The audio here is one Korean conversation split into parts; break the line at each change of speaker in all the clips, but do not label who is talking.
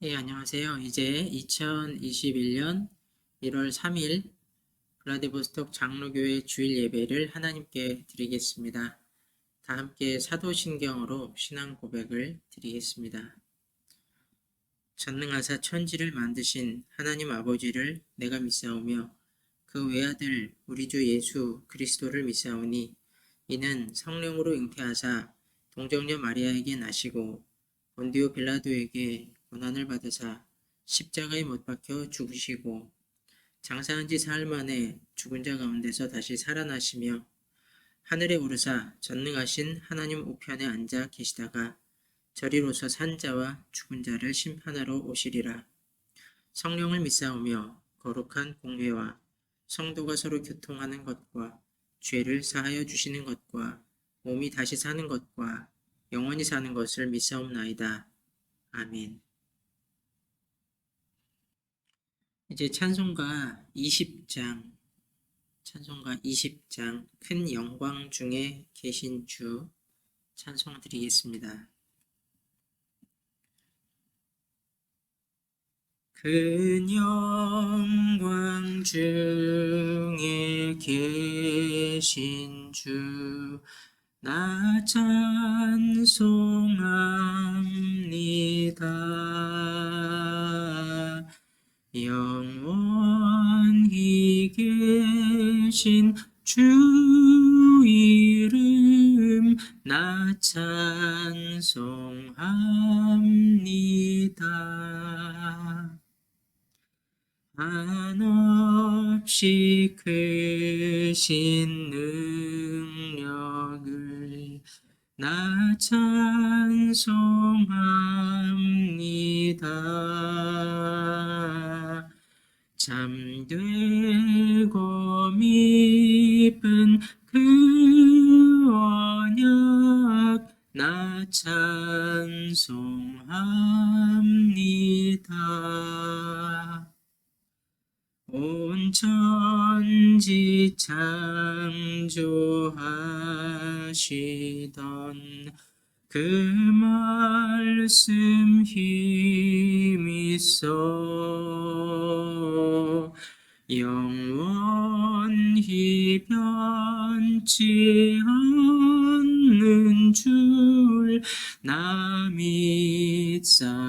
예, 안녕하세요. 이제 2021년 1월 3일 블라디보스톡 장로교회 주일 예배를 하나님께 드리겠습니다. 다 함께 사도신경으로 신앙 고백을 드리겠습니다. 전능하사 천지를 만드신 하나님 아버지를 내가 믿사오며 그 외아들 우리 주 예수 그리스도를 믿사오니 이는 성령으로 잉태하사 동정녀 마리아에게 나시고 본디오 빌라도에게 고난을 받으사 십자가에 못 박혀 죽으시고 장사한 지 사흘 만에 죽은 자 가운데서 다시 살아나시며 하늘에 오르사 전능하신 하나님 우편에 앉아 계시다가 저리로서 산 자와 죽은 자를 심판하러 오시리라. 성령을 믿사오며 거룩한 공회와 성도가 서로 교통하는 것과 죄를 사하여 주시는 것과 몸이 다시 사는 것과 영원히 사는 것을 믿사옵나이다. 아멘. 이제 찬송가 20장 큰 영광 중에 계신 주 찬송 드리겠습니다. 큰 영광 중에 계신 주 나 찬송합니다. 영원히 계신 주 이름 나 찬송합니다. 한없이 크신 능력을 나 찬송합니다. 잠들고 미쁜 그 언약 나 찬송합니다. 온 천지 창조하시던 그 말씀 힘있어 영원히 변치 않는 줄 나 믿사옵니다.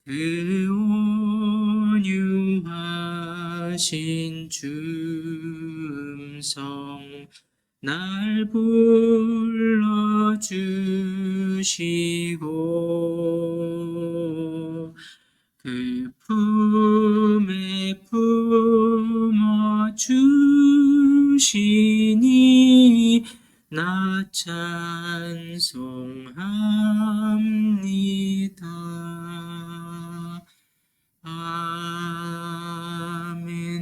그 온유하신 줌성 날 불러주시고 그 품에 품어주시니 나 찬송합니다.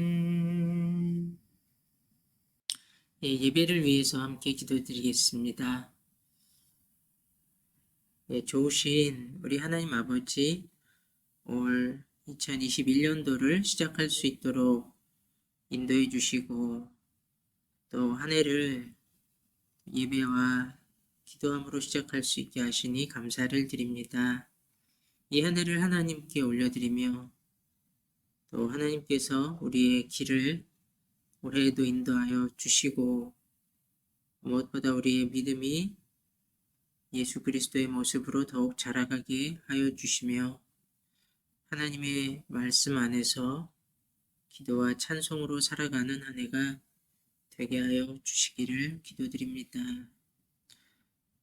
아멘. 예, 예배를 위해서 함께 기도드리겠습니다. 예, 좋으신 우리 하나님 아버지, 올 2021년도를 시작할 수 있도록 인도해 주시고 또 한 해를 예배와 기도함으로 시작할 수 있게 하시니 감사를 드립니다. 이 한 해를 하나님께 올려드리며 또 하나님께서 우리의 길을 올해에도 인도하여 주시고 무엇보다 우리의 믿음이 예수 그리스도의 모습으로 더욱 자라가게 하여 주시며 하나님의 말씀 안에서 기도와 찬송으로 살아가는 한 해가 되게 하여 주시기를 기도드립니다.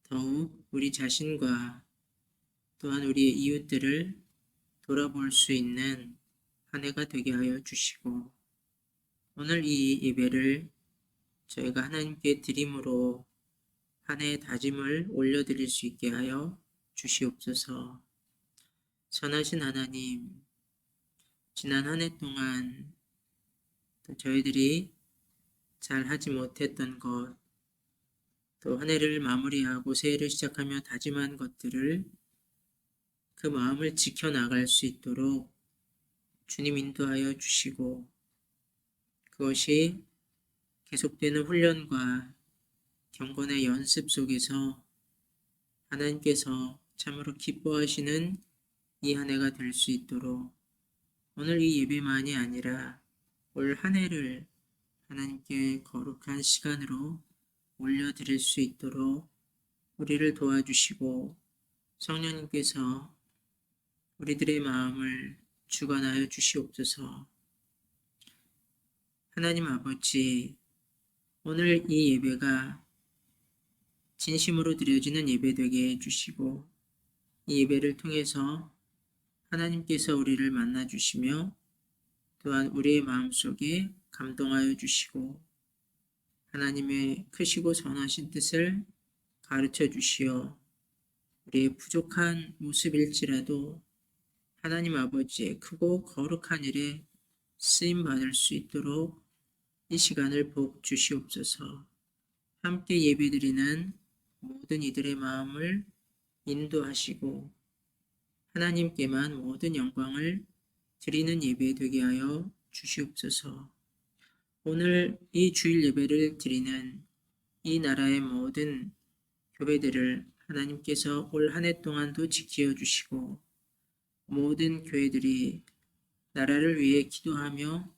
더욱 우리 자신과 또한 우리의 이웃들을 돌아볼 수 있는 한 해가 되게 하여 주시고 오늘 이 예배를 저희가 하나님께 드림으로 한 해의 다짐을 올려드릴 수 있게 하여 주시옵소서. 선하신 하나님, 지난 한 해 동안 또 저희들이 잘 하지 못했던 것, 또 한 해를 마무리하고 새해를 시작하며 다짐한 것들을 그 마음을 지켜나갈 수 있도록 주님 인도하여 주시고 그것이 계속되는 훈련과 경건의 연습 속에서 하나님께서 참으로 기뻐하시는 이 한 해가 될 수 있도록 오늘 이 예배만이 아니라 올 한 해를 하나님께 거룩한 시간으로 올려드릴 수 있도록 우리를 도와주시고 성령님께서 우리들의 마음을 주관하여 주시옵소서. 하나님 아버지, 오늘 이 예배가 진심으로 드려지는 예배 되게 해주시고 이 예배를 통해서 하나님께서 우리를 만나주시며 또한 우리의 마음속에 감동하여 주시고 하나님의 크시고 선하신 뜻을 가르쳐 주시어 우리의 부족한 모습일지라도 하나님 아버지의 크고 거룩한 일에 쓰임 받을 수 있도록 이 시간을 복 주시옵소서. 함께 예배드리는 모든 이들의 마음을 인도하시고 하나님께만 모든 영광을 드리는 예배 되게 하여 주시옵소서. 오늘 이 주일 예배를 드리는 이 나라의 모든 교회들을 하나님께서 올 한 해 동안도 지켜 주시고 모든 교회들이 나라를 위해 기도하며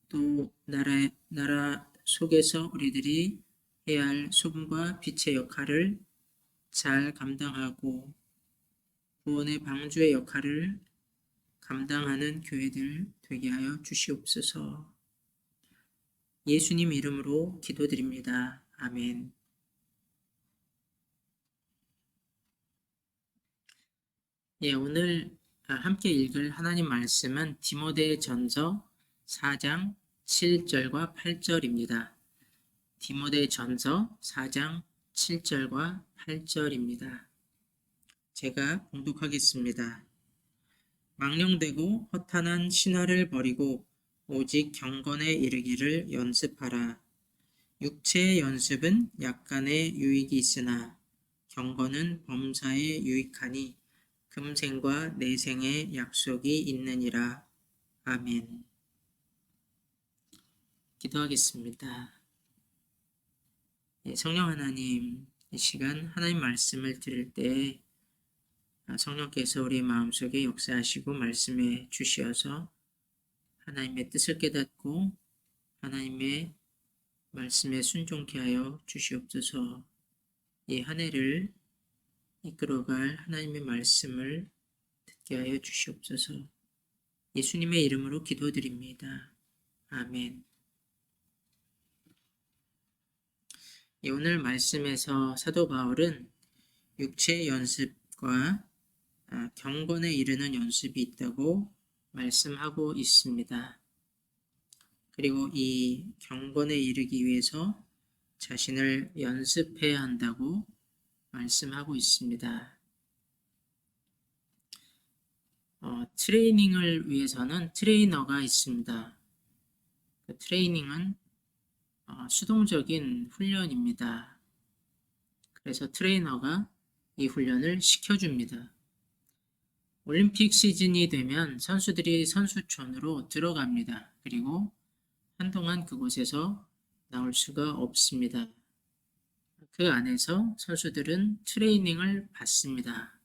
또 나라 속에서 우리들이 해야 할 소금과 빛의 역할을 잘 감당하고 구원의 방주의 역할을 감당하는 교회들 되게 하여 주시옵소서. 예수님 이름으로 기도드립니다. 아멘. 오늘 함께 읽을 하나님 말씀은 디모데전서 4장 7절과 8절입니다. 디모데전서 4장 7절과 8절입니다. 제가 봉독하겠습니다. 망령되고 허탄한 신화를 버리고 오직 경건에 이르기를 연습하라. 육체의 연습은 약간의 유익이 있으나 경건은 범사에 유익하니 금생과 내생의 약속이 있느니라. 아멘. 기도하겠습니다. 성령 하나님, 이 시간 하나님 말씀을 들을 때 성령께서 우리 마음속에 역사하시고 말씀해 주시어서 하나님의 뜻을 깨닫고 하나님의 말씀에 순종케 하여 주시옵소서. 이 한 해를 이끌어갈 하나님의 말씀을 듣게 하여 주시옵소서. 예수님의 이름으로 기도드립니다. 아멘. 오늘 말씀에서 사도 바울은 육체의 연습과 경건에 이르는 연습이 있다고 말씀하고 있습니다. 그리고 이 경건에 이르기 위해서 자신을 연습해야 한다고 말씀하고 있습니다. 트레이닝을 위해서는 트레이너가 있습니다. 그 트레이닝은 수동적인 훈련입니다. 그래서 트레이너가 이 훈련을 시켜줍니다. 올림픽 시즌이 되면 선수들이 선수촌으로 들어갑니다. 그리고 한동안 그곳에서 나올 수가 없습니다. 그 안에서 선수들은 트레이닝을 받습니다.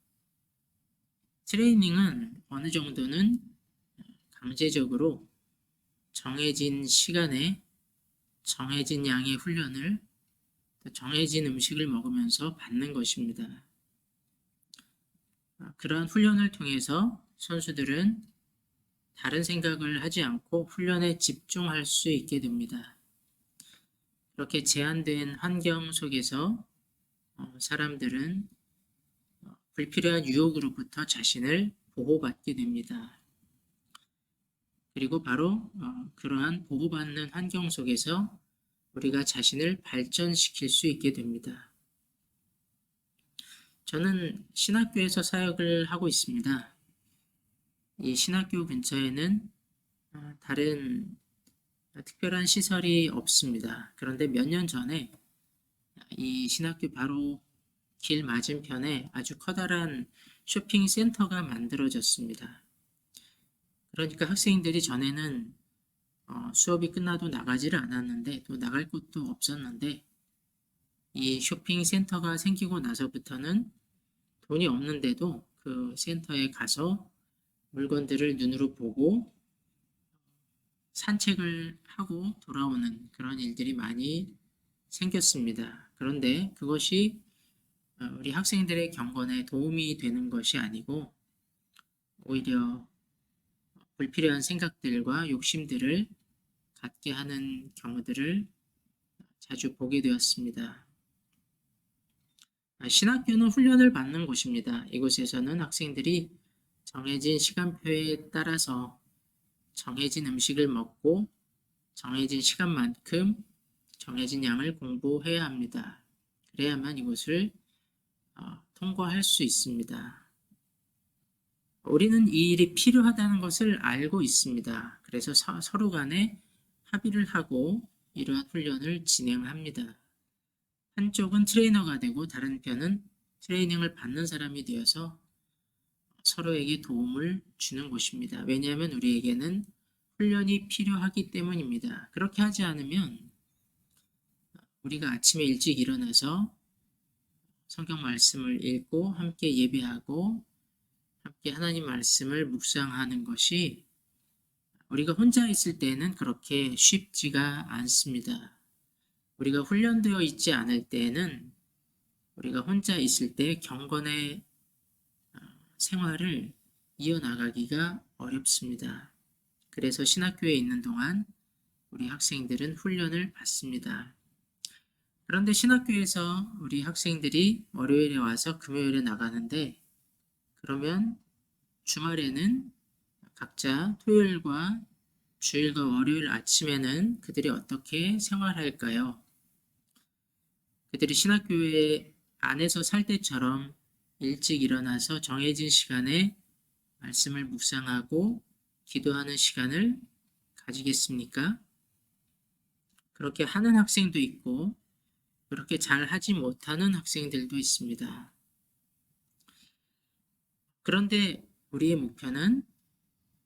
트레이닝은 어느 정도는 강제적으로 정해진 시간에 정해진 양의 훈련을 정해진 음식을 먹으면서 받는 것입니다. 그러한 훈련을 통해서 선수들은 다른 생각을 하지 않고 훈련에 집중할 수 있게 됩니다. 그렇게 제한된 환경 속에서 사람들은 불필요한 유혹으로부터 자신을 보호받게 됩니다. 그리고 바로 그러한 보호받는 환경 속에서 우리가 자신을 발전시킬 수 있게 됩니다. 저는 신학교에서 사역을 하고 있습니다. 이 신학교 근처에는 다른 특별한 시설이 없습니다. 그런데 몇 년 전에 이 신학교 바로 길 맞은편에 아주 커다란 쇼핑센터가 만들어졌습니다. 그러니까 학생들이 전에는 수업이 끝나도 나가지를 않았는데 또 나갈 곳도 없었는데 이 쇼핑센터가 생기고 나서부터는 돈이 없는데도 그 센터에 가서 물건들을 눈으로 보고 산책을 하고 돌아오는 그런 일들이 많이 생겼습니다. 그런데 그것이 우리 학생들의 경건에 도움이 되는 것이 아니고 오히려 불필요한 생각들과 욕심들을 갖게 하는 경우들을 자주 보게 되었습니다. 신학교는 훈련을 받는 곳입니다. 이곳에서는 학생들이 정해진 시간표에 따라서 정해진 음식을 먹고 정해진 시간만큼 정해진 양을 공부해야 합니다. 그래야만 이곳을 통과할 수 있습니다. 우리는 이 일이 필요하다는 것을 알고 있습니다. 그래서 서로 간에 합의를 하고 이러한 훈련을 진행합니다. 한쪽은 트레이너가 되고 다른 편은 트레이닝을 받는 사람이 되어서 서로에게 도움을 주는 곳입니다. 왜냐하면 우리에게는 훈련이 필요하기 때문입니다. 그렇게 하지 않으면 우리가 아침에 일찍 일어나서 성경 말씀을 읽고 함께 예배하고 함께 하나님 말씀을 묵상하는 것이 우리가 혼자 있을 때는 그렇게 쉽지가 않습니다. 우리가 훈련되어 있지 않을 때에는 우리가 혼자 있을 때 경건의 생활을 이어나가기가 어렵습니다. 그래서 신학교에 있는 동안 우리 학생들은 훈련을 받습니다. 그런데 신학교에서 우리 학생들이 월요일에 와서 금요일에 나가는데 그러면 주말에는 각자 토요일과 주일과 월요일 아침에는 그들이 어떻게 생활할까요? 그들이 신학교에 안에서 살 때처럼 일찍 일어나서 정해진 시간에 말씀을 묵상하고 기도하는 시간을 가지겠습니까? 그렇게 하는 학생도 있고 그렇게 잘 하지 못하는 학생들도 있습니다. 그런데 우리의 목표는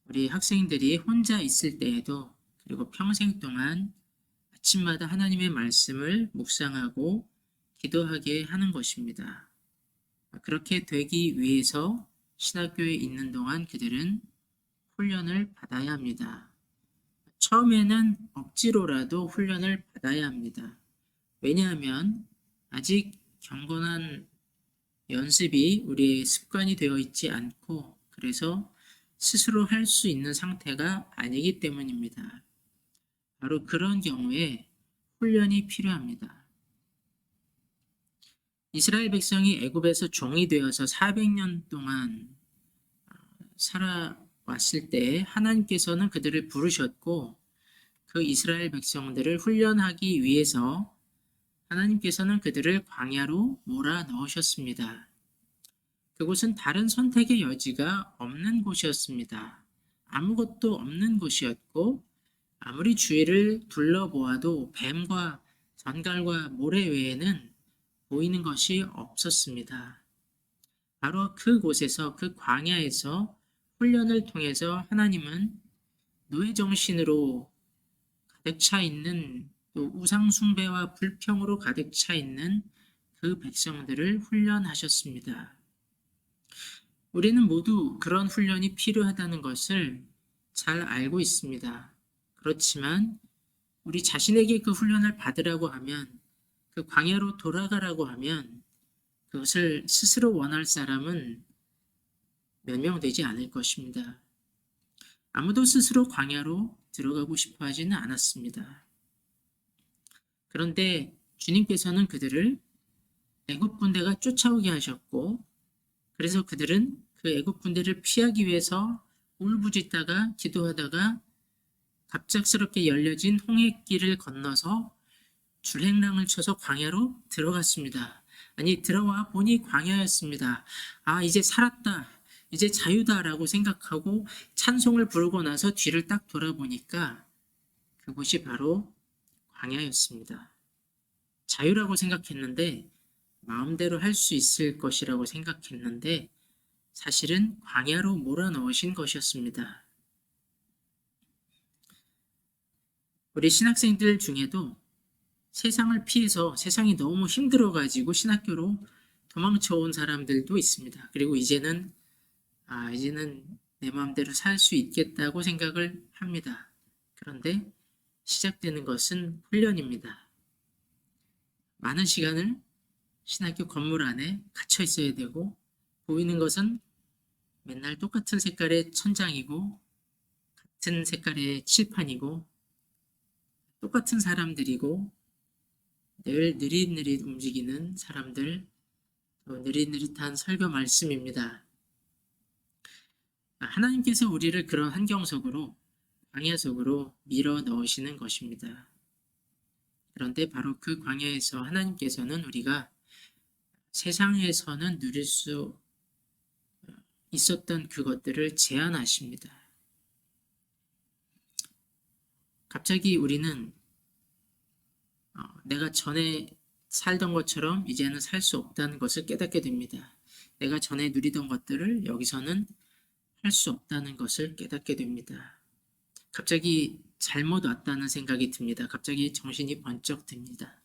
우리 학생들이 혼자 있을 때에도 그리고 평생 동안 아침마다 하나님의 말씀을 묵상하고 기도하게 하는 것입니다. 그렇게 되기 위해서 신학교에 있는 동안 그들은 훈련을 받아야 합니다. 처음에는 억지로라도 훈련을 받아야 합니다. 왜냐하면 아직 경건한 연습이 우리의 습관이 되어 있지 않고 그래서 스스로 할 수 있는 상태가 아니기 때문입니다. 바로 그런 경우에 훈련이 필요합니다. 이스라엘 백성이 애굽에서 종이 되어서 400년 동안 살아왔을 때 하나님께서는 그들을 부르셨고 그 이스라엘 백성들을 훈련하기 위해서 하나님께서는 그들을 광야로 몰아 넣으셨습니다. 그곳은 다른 선택의 여지가 없는 곳이었습니다. 아무것도 없는 곳이었고 아무리 주위를 둘러보아도 뱀과 전갈과 모래 외에는 보이는 것이 없었습니다. 바로 그곳에서 그 광야에서 훈련을 통해서 하나님은 노예 정신으로 가득 차 있는 또 우상 숭배와 불평으로 가득 차 있는 그 백성들을 훈련하셨습니다. 우리는 모두 그런 훈련이 필요하다는 것을 잘 알고 있습니다. 그렇지만 우리 자신에게 그 훈련을 받으라고 하면 그 광야로 돌아가라고 하면 그것을 스스로 원할 사람은 몇 명 되지 않을 것입니다. 아무도 스스로 광야로 들어가고 싶어 하지는 않았습니다. 그런데 주님께서는 그들을 애굽 군대가 쫓아오게 하셨고 그래서 그들은 그 애굽 군대를 피하기 위해서 울부짖다가 기도하다가 갑작스럽게 열려진 홍해길을 건너서 줄행랑을 쳐서 광야로 들어갔습니다. 아니 들어와 보니 광야였습니다. 아 이제 살았다. 이제 자유다라고 생각하고 찬송을 부르고 나서 뒤를 딱 돌아보니까 그곳이 바로 광야였습니다. 자유라고 생각했는데 마음대로 할 수 있을 것이라고 생각했는데 사실은 광야로 몰아넣으신 것이었습니다. 우리 신학생들 중에도 세상을 피해서 세상이 너무 힘들어가지고 신학교로 도망쳐온 사람들도 있습니다. 그리고 이제는 내 마음대로 살 수 있겠다고 생각을 합니다. 그런데 시작되는 것은 훈련입니다. 많은 시간을 신학교 건물 안에 갇혀 있어야 되고, 보이는 것은 맨날 똑같은 색깔의 천장이고, 같은 색깔의 칠판이고, 똑같은 사람들이고, 늘 느릿느릿 움직이는 사람들, 또 느릿느릿한 설교 말씀입니다. 하나님께서 우리를 그런 환경 속으로, 광야 속으로 밀어 넣으시는 것입니다. 그런데 바로 그 광야에서 하나님께서는 우리가 세상에서는 누릴 수 있었던 그것들을 제한하십니다. 갑자기 우리는 내가 전에 살던 것처럼 이제는 살 수 없다는 것을 깨닫게 됩니다. 내가 전에 누리던 것들을 여기서는 할 수 없다는 것을 깨닫게 됩니다. 갑자기 잘못 왔다는 생각이 듭니다. 갑자기 정신이 번쩍 듭니다.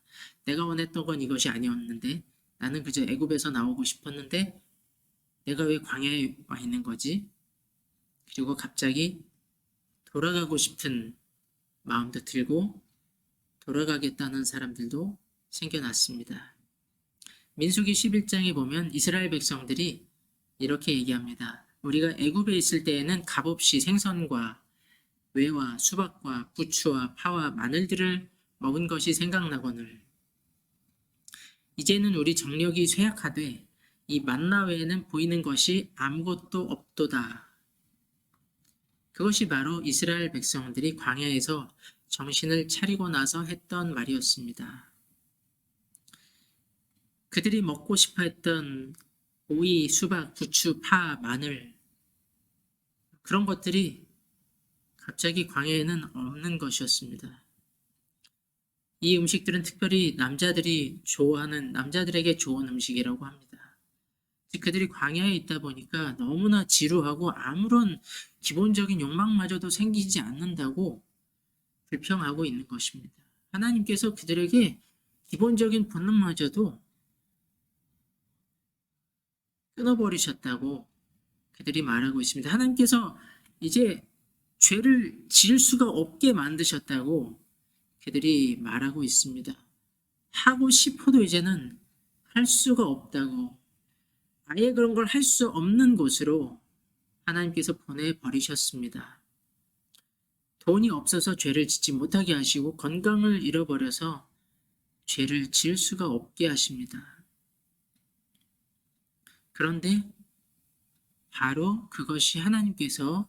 내가 원했던 건 이것이 아니었는데, 나는 그저 애굽에서 나오고 싶었는데 내가 왜 광야에 와 있는 거지? 그리고 갑자기 돌아가고 싶은 마음도 들고 돌아가겠다는 사람들도 생겨났습니다. 민수기 11장에 보면 이스라엘 백성들이 이렇게 얘기합니다. 우리가 애굽에 있을 때에는 값없이 생선과 외와 수박과 부추와 파와 마늘들을 먹은 것이 생각나거늘 이제는 우리 정력이 쇠약하되 이 만나 외에는 보이는 것이 아무것도 없도다. 그것이 바로 이스라엘 백성들이 광야에서 정신을 차리고 나서 했던 말이었습니다. 그들이 먹고 싶어 했던 오이, 수박, 부추, 파, 마늘 그런 것들이 갑자기 광야에는 없는 것이었습니다. 이 음식들은 특별히 남자들에게 좋은 음식이라고 합니다. 그들이 광야에 있다 보니까 너무나 지루하고 아무런 기본적인 욕망마저도 생기지 않는다고 불평하고 있는 것입니다. 하나님께서 그들에게 기본적인 본능마저도 끊어버리셨다고 그들이 말하고 있습니다. 하나님께서 이제 죄를 지을 수가 없게 만드셨다고 그들이 말하고 있습니다. 하고 싶어도 이제는 할 수가 없다고, 아예 그런 걸 할 수 없는 곳으로 하나님께서 보내버리셨습니다. 돈이 없어서 죄를 짓지 못하게 하시고 건강을 잃어버려서 죄를 지을 수가 없게 하십니다. 그런데 바로 그것이 하나님께서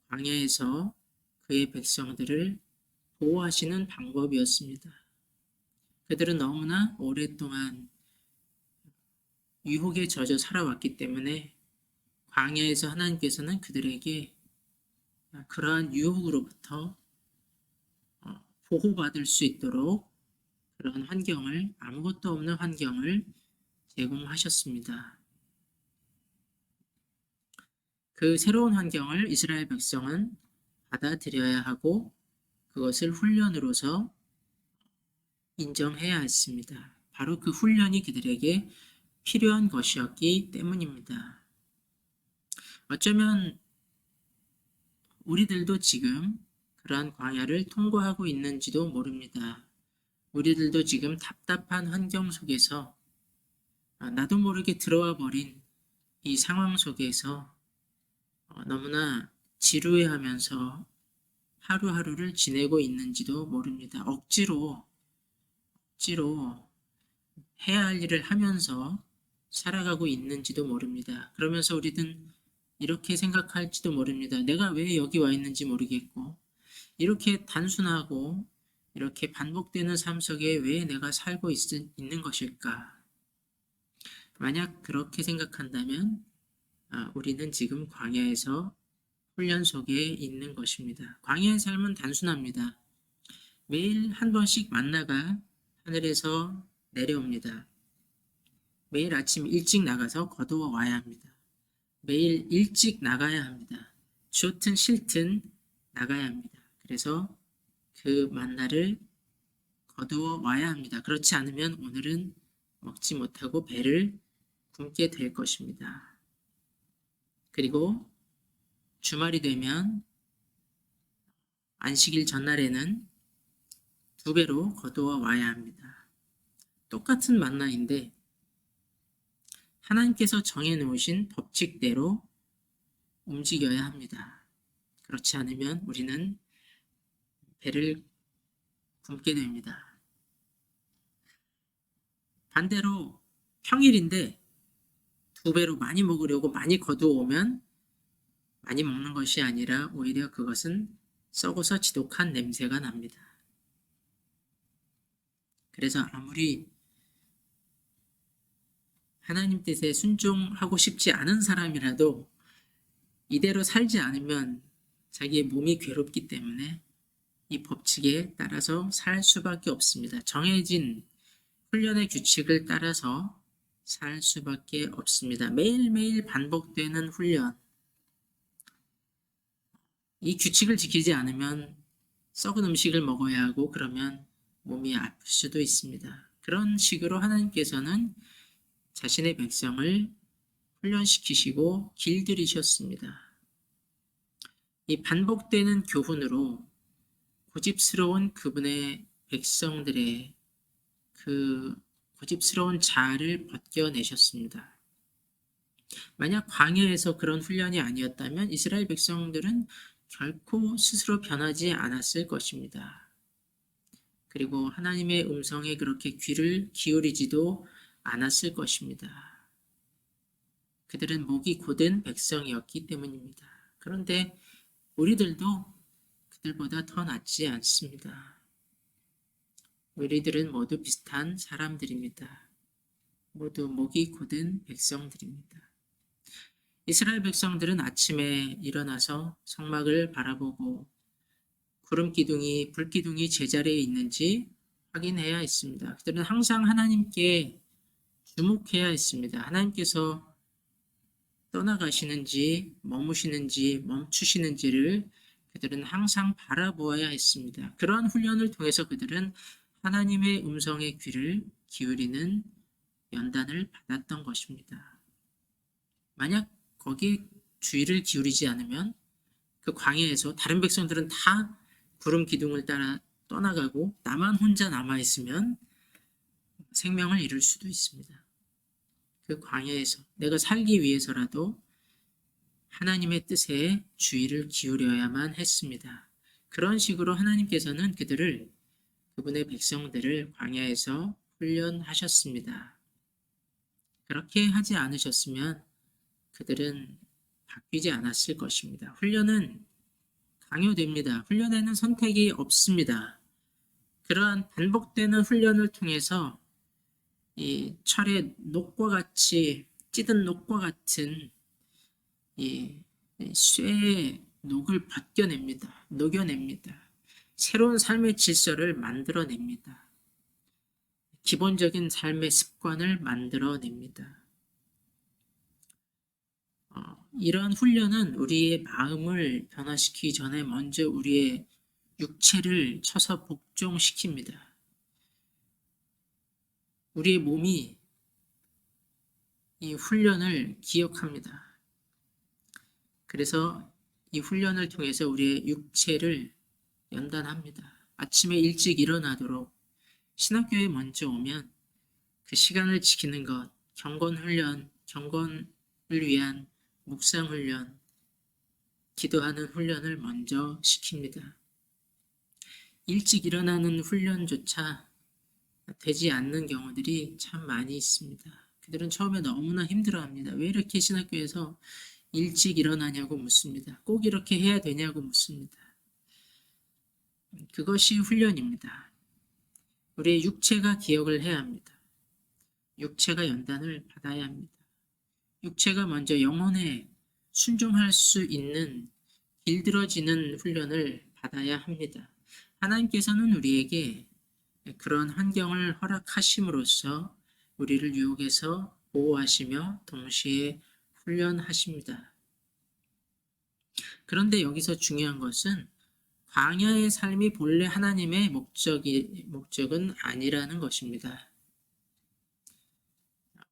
광야에서 그의 백성들을 보호하시는 방법이었습니다. 그들은 너무나 오랫동안 유혹에 젖어 살아왔기 때문에 광야에서 하나님께서는 그들에게 그러한 유혹으로부터 보호받을 수 있도록 그런 환경을, 아무것도 없는 환경을 제공하셨습니다. 그 새로운 환경을 이스라엘 백성은 받아들여야 하고 그것을 훈련으로서 인정해야 했습니다. 바로 그 훈련이 그들에게 필요한 것이었기 때문입니다. 어쩌면 우리들도 지금 그러한 광야를 통과하고 있는지도 모릅니다. 우리들도 지금 답답한 환경 속에서 나도 모르게 들어와 버린 이 상황 속에서 너무나 지루해하면서 하루하루를 지내고 있는지도 모릅니다. 억지로 해야 할 일을 하면서 살아가고 있는지도 모릅니다. 그러면서 우리는 이렇게 생각할지도 모릅니다. 내가 왜 여기 와 있는지 모르겠고, 이렇게 단순하고 이렇게 반복되는 삶 속에 왜 내가 살고 있는 것일까? 만약 그렇게 생각한다면 우리는 지금 광야에서 훈련 속에 있는 것입니다. 광야의 삶은 단순합니다. 매일 한 번씩 만나가 하늘에서 내려옵니다. 매일 아침 일찍 나가서 거두어 와야 합니다. 매일 일찍 나가야 합니다. 좋든 싫든 나가야 합니다. 그래서 그 만나를 거두어 와야 합니다. 그렇지 않으면 오늘은 먹지 못하고 배를 굶게 될 것입니다. 그리고 주말이 되면 안식일 전날에는 2배로 거두어 와야 합니다. 똑같은 만나인데 하나님께서 정해놓으신 법칙대로 움직여야 합니다. 그렇지 않으면 우리는 배를 굶게 됩니다. 반대로 평일인데 2배로 많이 먹으려고 많이 거두어오면 많이 먹는 것이 아니라 오히려 그것은 썩어서 지독한 냄새가 납니다. 그래서 아무리 하나님 뜻에 순종하고 싶지 않은 사람이라도 이대로 살지 않으면 자기의 몸이 괴롭기 때문에 이 법칙에 따라서 살 수밖에 없습니다. 정해진 훈련의 규칙을 따라서 살 수밖에 없습니다. 매일매일 반복되는 훈련. 이 규칙을 지키지 않으면 썩은 음식을 먹어야 하고 그러면 몸이 아플 수도 있습니다. 그런 식으로 하나님께서는 자신의 백성을 훈련시키시고 길들이셨습니다. 이 반복되는 교훈으로 고집스러운 그분의 백성들의 그 고집스러운 자아를 벗겨내셨습니다. 만약 광야에서 그런 훈련이 아니었다면 이스라엘 백성들은 결코 스스로 변하지 않았을 것입니다. 그리고 하나님의 음성에 그렇게 귀를 기울이지도 않았을 것입니다. 그들은 목이 곧은 백성이었기 때문입니다. 그런데 우리들도 그들보다 더 낫지 않습니다. 우리들은 모두 비슷한 사람들입니다. 모두 목이 곧은 백성들입니다. 이스라엘 백성들은 아침에 일어나서 성막을 바라보고 구름 기둥이, 불 기둥이 제자리에 있는지 확인해야 했습니다. 그들은 항상 하나님께 주목해야 했습니다. 하나님께서 떠나가시는지 머무시는지 멈추시는지를 그들은 항상 바라보아야 했습니다. 그러한 훈련을 통해서 그들은 하나님의 음성의 귀를 기울이는 연단을 받았던 것입니다. 만약 거기에 주의를 기울이지 않으면 그 광야에서 다른 백성들은 다 구름 기둥을 따라 떠나가고 나만 혼자 남아있으면 생명을 잃을 수도 있습니다. 그 광야에서 내가 살기 위해서라도 하나님의 뜻에 주의를 기울여야만 했습니다. 그런 식으로 하나님께서는 그분의 백성들을 광야에서 훈련하셨습니다. 그렇게 하지 않으셨으면 그들은 바뀌지 않았을 것입니다. 훈련은 강요됩니다. 훈련에는 선택이 없습니다. 그러한 반복되는 훈련을 통해서 이 철의 녹과 같이 찌든 녹과 같은 이 쇠의 녹을 벗겨냅니다. 녹여냅니다. 새로운 삶의 질서를 만들어냅니다. 기본적인 삶의 습관을 만들어냅니다. 이러한 훈련은 우리의 마음을 변화시키기 전에 먼저 우리의 육체를 쳐서 복종시킵니다. 우리의 몸이 이 훈련을 기억합니다. 그래서 이 훈련을 통해서 우리의 육체를 연단합니다. 아침에 일찍 일어나도록 신학교에 먼저 오면 그 시간을 지키는 것, 경건훈련, 경건을 위한 묵상훈련, 기도하는 훈련을 먼저 시킵니다. 일찍 일어나는 훈련조차 되지 않는 경우들이 참 많이 있습니다. 그들은 처음에 너무나 힘들어합니다. 왜 이렇게 신학교에서 일찍 일어나냐고 묻습니다. 꼭 이렇게 해야 되냐고 묻습니다. 그것이 훈련입니다. 우리의 육체가 기억을 해야 합니다. 육체가 연단을 받아야 합니다. 육체가 먼저 영혼에 순종할 수 있는 길들어지는 훈련을 받아야 합니다. 하나님께서는 우리에게 그런 환경을 허락하심으로써 우리를 유혹에서 보호하시며 동시에 훈련하십니다. 그런데 여기서 중요한 것은 광야의 삶이 본래 하나님의 목적은 아니라는 것입니다.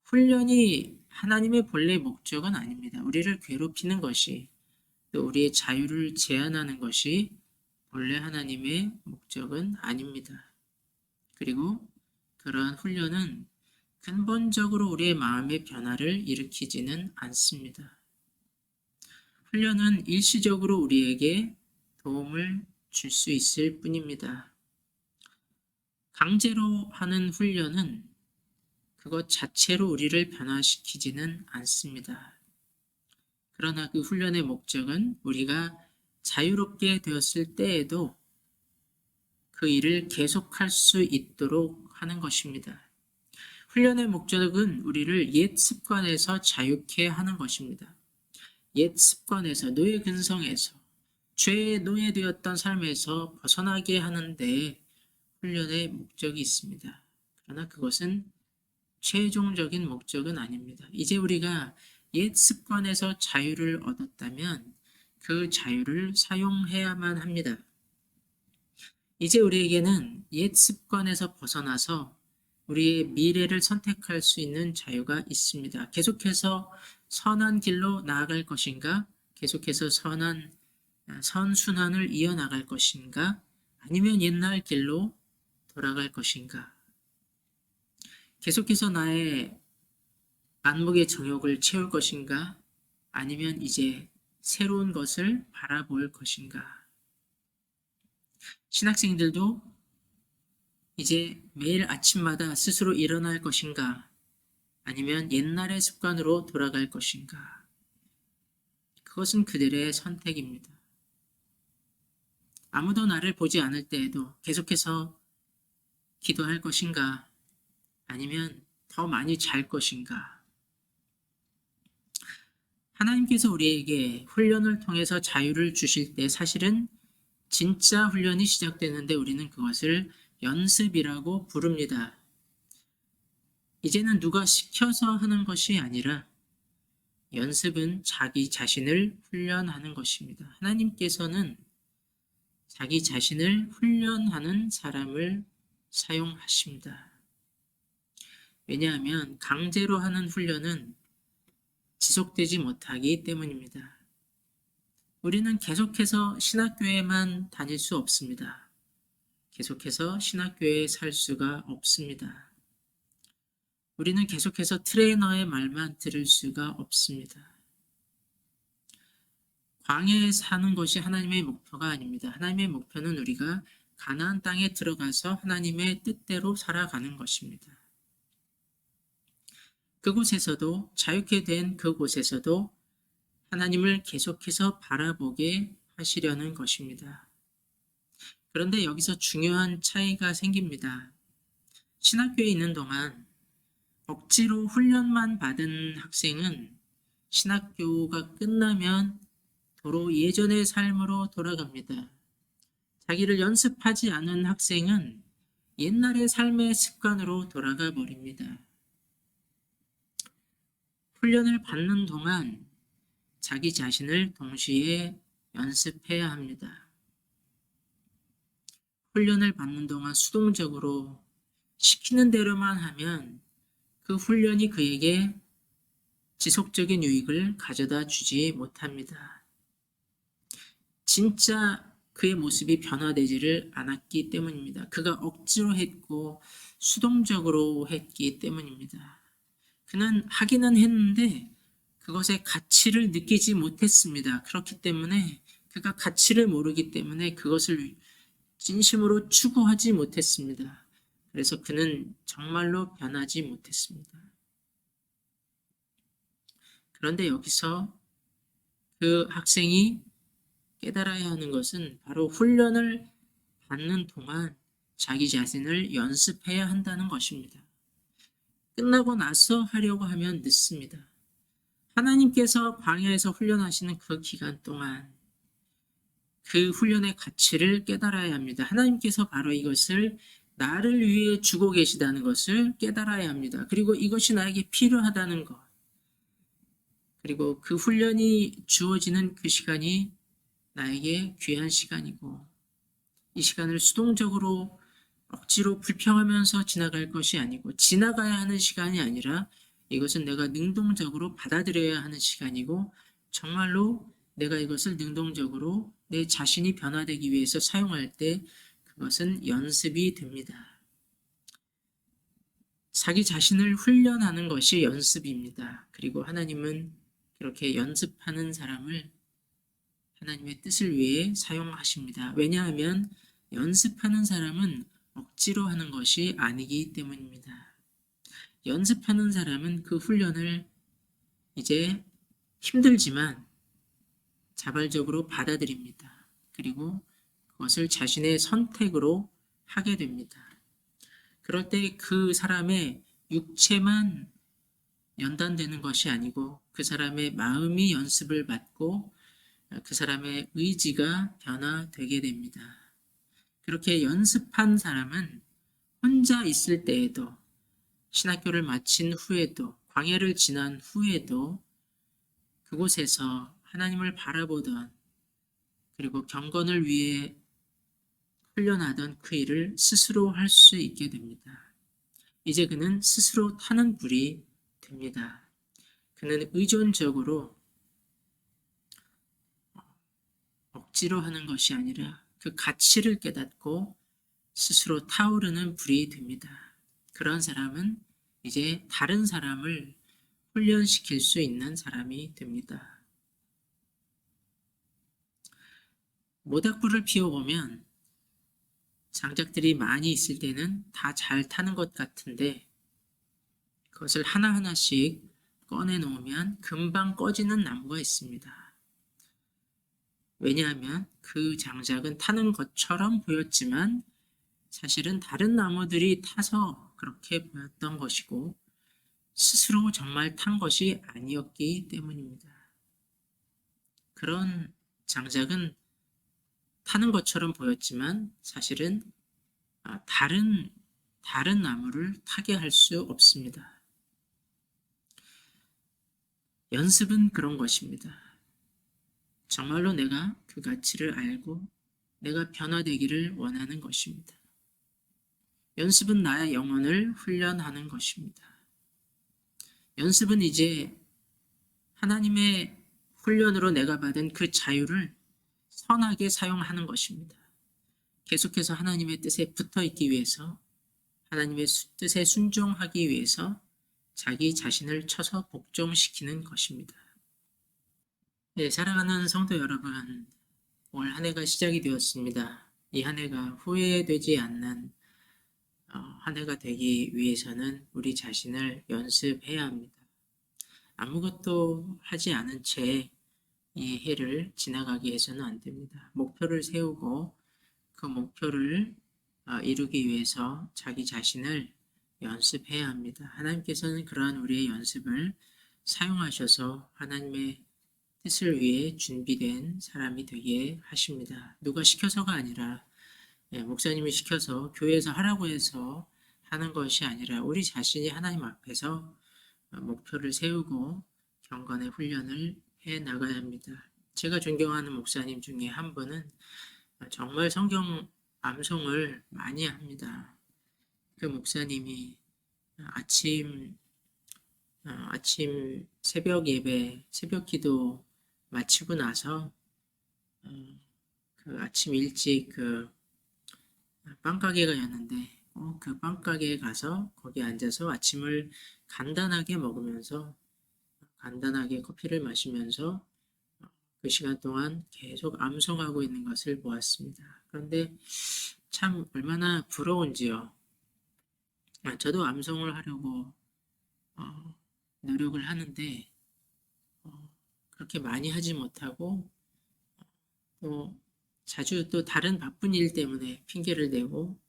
훈련이 하나님의 본래 목적은 아닙니다. 우리를 괴롭히는 것이, 또 우리의 자유를 제한하는 것이 본래 하나님의 목적은 아닙니다. 그리고 그러한 훈련은 근본적으로 우리의 마음의 변화를 일으키지는 않습니다. 훈련은 일시적으로 우리에게 도움을 줄 수 있을 뿐입니다. 강제로 하는 훈련은 그것 자체로 우리를 변화시키지는 않습니다. 그러나 그 훈련의 목적은 우리가 자유롭게 되었을 때에도 그 일을 계속할 수 있도록 하는 것입니다. 훈련의 목적은 우리를 옛 습관에서 자유케 하는 것입니다. 옛 습관에서, 노예 근성에서, 죄에 노예되었던 삶에서 벗어나게 하는데 훈련의 목적이 있습니다. 그러나 그것은 최종적인 목적은 아닙니다. 이제 우리가 옛 습관에서 자유를 얻었다면 그 자유를 사용해야만 합니다. 이제 우리에게는 옛 습관에서 벗어나서 우리의 미래를 선택할 수 있는 자유가 있습니다. 계속해서 선한 길로 나아갈 것인가? 계속해서 선순환을 이어나갈 것인가? 아니면 옛날 길로 돌아갈 것인가? 계속해서 나의 안목의 정욕을 채울 것인가? 아니면 이제 새로운 것을 바라볼 것인가? 신학생들도 이제 매일 아침마다 스스로 일어날 것인가? 아니면 옛날의 습관으로 돌아갈 것인가? 그것은 그들의 선택입니다. 아무도 나를 보지 않을 때에도 계속해서 기도할 것인가? 아니면 더 많이 잘 것인가? 하나님께서 우리에게 훈련을 통해서 자유를 주실 때 사실은 진짜 훈련이 시작되는데 우리는 그것을 연습이라고 부릅니다. 이제는 누가 시켜서 하는 것이 아니라 연습은 자기 자신을 훈련하는 것입니다. 하나님께서는 자기 자신을 훈련하는 사람을 사용하십니다. 왜냐하면 강제로 하는 훈련은 지속되지 못하기 때문입니다. 우리는 계속해서 신학교에만 다닐 수 없습니다. 계속해서 신학교에 살 수가 없습니다. 우리는 계속해서 트레이너의 말만 들을 수가 없습니다. 광야에 사는 것이 하나님의 목표가 아닙니다. 하나님의 목표는 우리가 가나안 땅에 들어가서 하나님의 뜻대로 살아가는 것입니다. 그곳에서도, 자유케 된 그곳에서도 하나님을 계속해서 바라보게 하시려는 것입니다. 그런데 여기서 중요한 차이가 생깁니다. 신학교에 있는 동안 억지로 훈련만 받은 학생은 신학교가 끝나면 도로 예전의 삶으로 돌아갑니다. 자기를 연습하지 않은 학생은 옛날의 삶의 습관으로 돌아가 버립니다. 훈련을 받는 동안 자기 자신을 동시에 연습해야 합니다. 훈련을 받는 동안 수동적으로 시키는 대로만 하면 그 훈련이 그에게 지속적인 유익을 가져다 주지 못합니다. 진짜 그의 모습이 변화되지를 않았기 때문입니다. 그가 억지로 했고 수동적으로 했기 때문입니다. 그는 하기는 했는데 그것의 가치를 느끼지 못했습니다. 그렇기 때문에 그가 가치를 모르기 때문에 그것을 진심으로 추구하지 못했습니다. 그래서 그는 정말로 변하지 못했습니다. 그런데 여기서 그 학생이 깨달아야 하는 것은 바로 훈련을 받는 동안 자기 자신을 연습해야 한다는 것입니다. 끝나고 나서 하려고 하면 늦습니다. 하나님께서 광야에서 훈련하시는 그 기간 동안 그 훈련의 가치를 깨달아야 합니다. 하나님께서 바로 이것을 나를 위해 주고 계시다는 것을 깨달아야 합니다. 그리고 이것이 나에게 필요하다는 것. 그리고 그 훈련이 주어지는 그 시간이 나에게 귀한 시간이고 이 시간을 수동적으로 억지로 불평하면서 지나갈 것이 아니고 지나가야 하는 시간이 아니라 이것은 내가 능동적으로 받아들여야 하는 시간이고 정말로 내가 이것을 능동적으로 내 자신이 변화되기 위해서 사용할 때 그것은 연습이 됩니다. 자기 자신을 훈련하는 것이 연습입니다. 그리고 하나님은 그렇게 연습하는 사람을 하나님의 뜻을 위해 사용하십니다. 왜냐하면 연습하는 사람은 억지로 하는 것이 아니기 때문입니다. 연습하는 사람은 그 훈련을 이제 힘들지만 자발적으로 받아들입니다. 그리고 그것을 자신의 선택으로 하게 됩니다. 그럴 때 그 사람의 육체만 연단되는 것이 아니고 그 사람의 마음이 연습을 받고 그 사람의 의지가 변화되게 됩니다. 그렇게 연습한 사람은 혼자 있을 때에도 신학교를 마친 후에도 광야를 지난 후에도 그곳에서 하나님을 바라보던 그리고 경건을 위해 훈련하던 그 일을 스스로 할 수 있게 됩니다. 이제 그는 스스로 타는 불이 됩니다. 그는 의존적으로 억지로 하는 것이 아니라 그 가치를 깨닫고 스스로 타오르는 불이 됩니다. 그런 사람은 이제 다른 사람을 훈련시킬 수 있는 사람이 됩니다. 모닥불을 피워보면 장작들이 많이 있을 때는 다 잘 타는 것 같은데 그것을 하나하나씩 꺼내 놓으면 금방 꺼지는 나무가 있습니다. 왜냐하면 그 장작은 타는 것처럼 보였지만 사실은 다른 나무들이 타서 그렇게 보였던 것이고 스스로 정말 탄 것이 아니었기 때문입니다. 그런 장작은 타는 것처럼 보였지만 사실은 다른 나무를 타게 할 수 없습니다. 연습은 그런 것입니다. 정말로 내가 그 가치를 알고 내가 변화되기를 원하는 것입니다. 연습은 나의 영혼을 훈련하는 것입니다. 연습은 이제 하나님의 훈련으로 내가 받은 그 자유를 선하게 사용하는 것입니다. 계속해서 하나님의 뜻에 붙어 있기 위해서 하나님의 뜻에 순종하기 위해서 자기 자신을 쳐서 복종시키는 것입니다. 네, 사랑하는 성도 여러분, 올 한 해가 시작이 되었습니다. 이 한 해가 후회되지 않는 한 해가 되기 위해서는 우리 자신을 연습해야 합니다. 아무것도 하지 않은 채 이 해를 지나가게 해서는 안 됩니다. 목표를 세우고 그 목표를 이루기 위해서 자기 자신을 연습해야 합니다. 하나님께서는 그러한 우리의 연습을 사용하셔서 하나님의 뜻을 위해 준비된 사람이 되게 하십니다. 누가 시켜서가 아니라 목사님이 시켜서 교회에서 하라고 해서 하는 것이 아니라 우리 자신이 하나님 앞에서 목표를 세우고 경건의 훈련을 해 나가야 합니다. 제가 존경하는 목사님 중에 한 분은 정말 성경 암송을 많이 합니다. 그 목사님이 아침 새벽 예배, 새벽 기도 마치고 나서 그 아침 일찍 그 빵가게가 였는데 그 빵가게에 가서 거기 앉아서 아침을 간단하게 먹으면서 간단하게 커피를 마시면서 그 시간 동안 계속 암송하고 있는 것을 보았습니다. 그런데 참 얼마나 부러운지요. 저도 암송을 하려고 노력을 하는데 그렇게 많이 하지 못하고 또 자주 또 다른 바쁜 일 때문에 핑계를 대고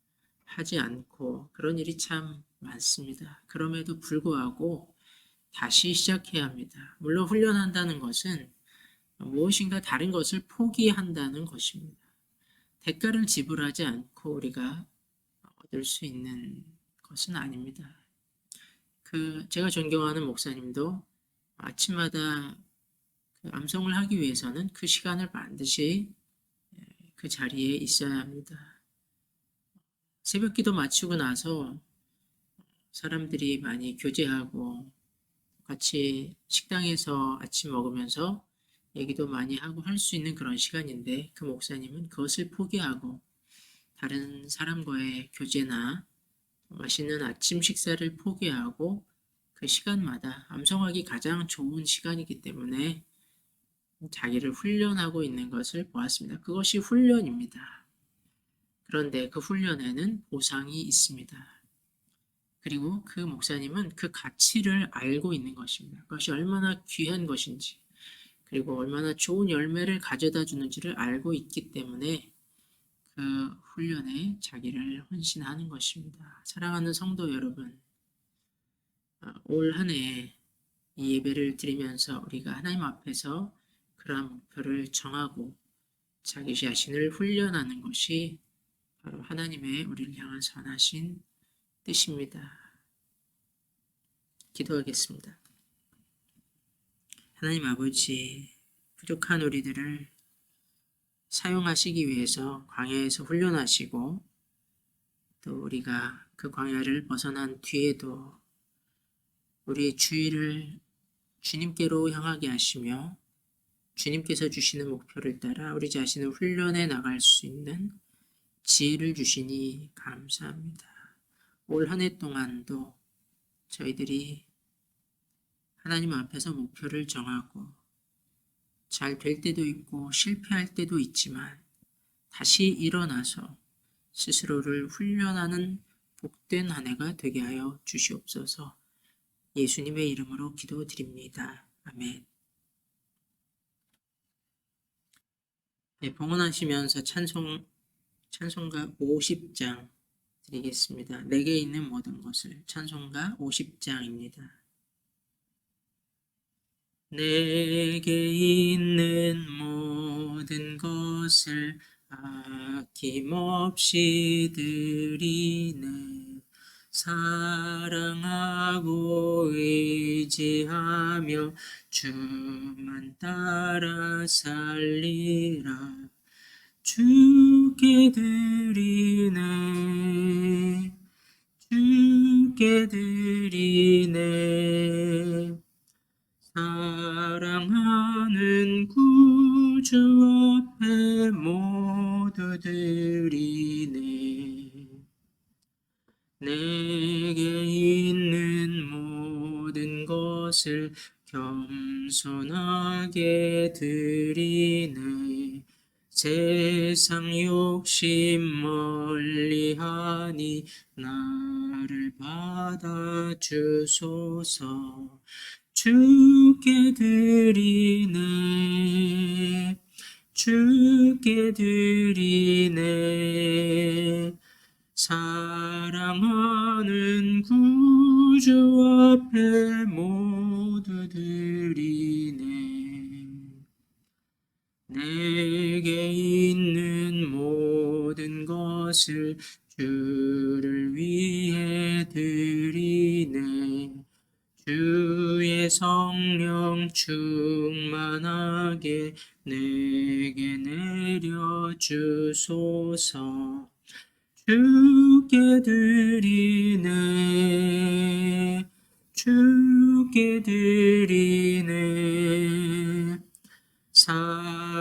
하지 않고 그런 일이 참 많습니다. 그럼에도 불구하고 다시 시작해야 합니다. 물론 훈련한다는 것은 무엇인가 다른 것을 포기한다는 것입니다. 대가를 지불하지 않고 우리가 얻을 수 있는 것은 아닙니다. 제가 존경하는 목사님도 아침마다 그 암송을 하기 위해서는 그 시간을 반드시 그 자리에 있어야 합니다. 새벽기도 마치고 나서 사람들이 많이 교제하고 같이 식당에서 아침 먹으면서 얘기도 많이 하고 할 수 있는 그런 시간인데 그 목사님은 그것을 포기하고 다른 사람과의 교제나 맛있는 아침 식사를 포기하고 그 시간마다 암송하기 가장 좋은 시간이기 때문에 자기를 훈련하고 있는 것을 보았습니다. 그것이 훈련입니다. 그런데 그 훈련에는 보상이 있습니다. 그리고 그 목사님은 그 가치를 알고 있는 것입니다. 그것이 얼마나 귀한 것인지, 그리고 얼마나 좋은 열매를 가져다 주는지를 알고 있기 때문에 그 훈련에 자기를 헌신하는 것입니다. 사랑하는 성도 여러분, 올 한 해 이 예배를 드리면서 우리가 하나님 앞에서 그러한 목표를 정하고 자기 자신을 훈련하는 것이 바로 하나님의 우리를 향한 선하신 뜻입니다. 기도하겠습니다. 하나님 아버지, 부족한 우리들을 사용하시기 위해서 광야에서 훈련하시고 또 우리가 그 광야를 벗어난 뒤에도 우리의 주의를 주님께로 향하게 하시며 주님께서 주시는 목표를 따라 우리 자신을 훈련해 나갈 수 있는 지혜를 주시니 감사합니다. 올 한 해 동안도 저희들이 하나님 앞에서 목표를 정하고 잘 될 때도 있고 실패할 때도 있지만 다시 일어나서 스스로를 훈련하는 복된 한 해가 되게 하여 주시옵소서. 예수님의 이름으로 기도드립니다. 아멘. 네, 봉헌하시면서 찬송가 50장 드리겠습니다. 내게 있는 모든 것을 찬송가 50장입니다. 내게 있는 모든 것을 아낌없이 드리네. 사랑하고 의지하며 주만 따라 살리라. 주께 드리네. 주께 드리네. 사랑하는 구주 앞에 모두 드리네. 내게 있는 모든 것을 겸손하게 드리네. 세상 욕심 멀리하니 나를 받아주소서. 주께 드리네. 주께 드리네. 사랑하는 구주 앞에 모두 드리네. 내게 있는 모든 것을 주를 위해 드리네. 주의 성령 충만하게 내게 내려주소서. 주께 드리네. 주께 드리네. 사랑하는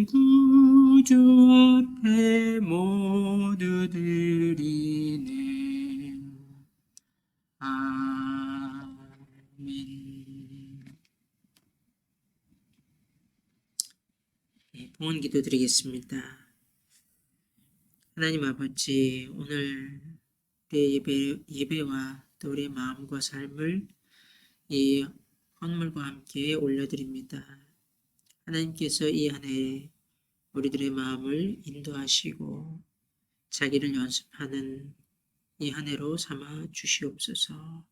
구주 앞에 모두 드리네. 아멘. 네, 봉헌 기도 드리겠습니다. 하나님 아버지, 오늘 우리의 예배와 또 우리의 마음과 삶을 이 헌물과 함께 올려드립니다. 하나님께서 이 한 해 우리들의 마음을 인도하시고 자기를 연습하는 이 한 해로 삼아 주시옵소서.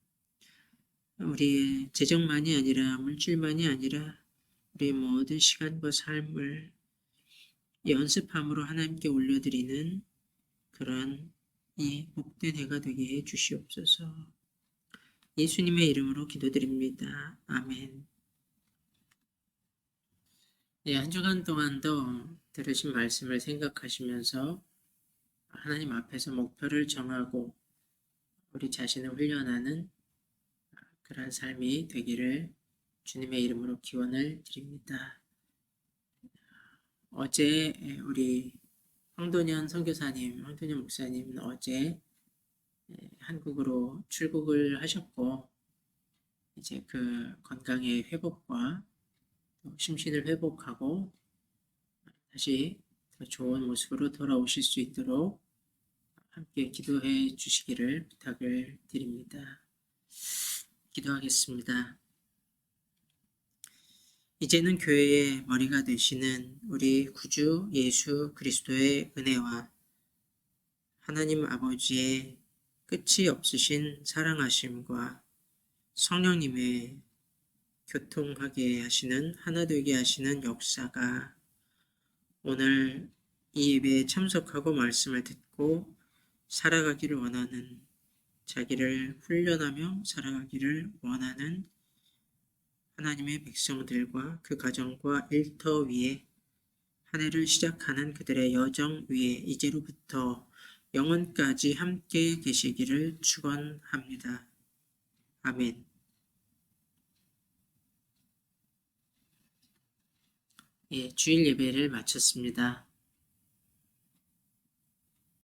우리의 재정만이 아니라 물질만이 아니라 우리의 모든 시간과 삶을 연습함으로 하나님께 올려드리는 그러한 이 복된 해가 되게 해 주시옵소서. 예수님의 이름으로 기도드립니다. 아멘. 네, 한 주간 동안도 들으신 말씀을 생각하시면서 하나님 앞에서 목표를 정하고 우리 자신을 훈련하는 그러한 삶이 되기를 주님의 이름으로 기원을 드립니다. 어제 우리 황돈현 목사님은 어제 한국으로 출국을 하셨고 이제 그 건강의 회복과 또 심신을 회복하고 다시 더 좋은 모습으로 돌아오실 수 있도록 함께 기도해 주시기를 부탁을 드립니다. 기도하겠습니다. 이제는 교회의 머리가 되시는 우리 구주 예수 그리스도의 은혜와 하나님 아버지의 끝이 없으신 사랑하심과 성령님의 교통하게 하시는 하나 되게 하시는 역사가 오늘 이 예배에 참석하고 말씀을 듣고 살아가기를 원하는 자기를 훈련하며 살아가기를 원하는 하나님의 백성들과 그 가정과 일터 위에 한 해를 시작하는 그들의 여정 위에 이제로부터 영원까지 함께 계시기를 축원합니다. 아멘. 주일 예배를 마쳤습니다.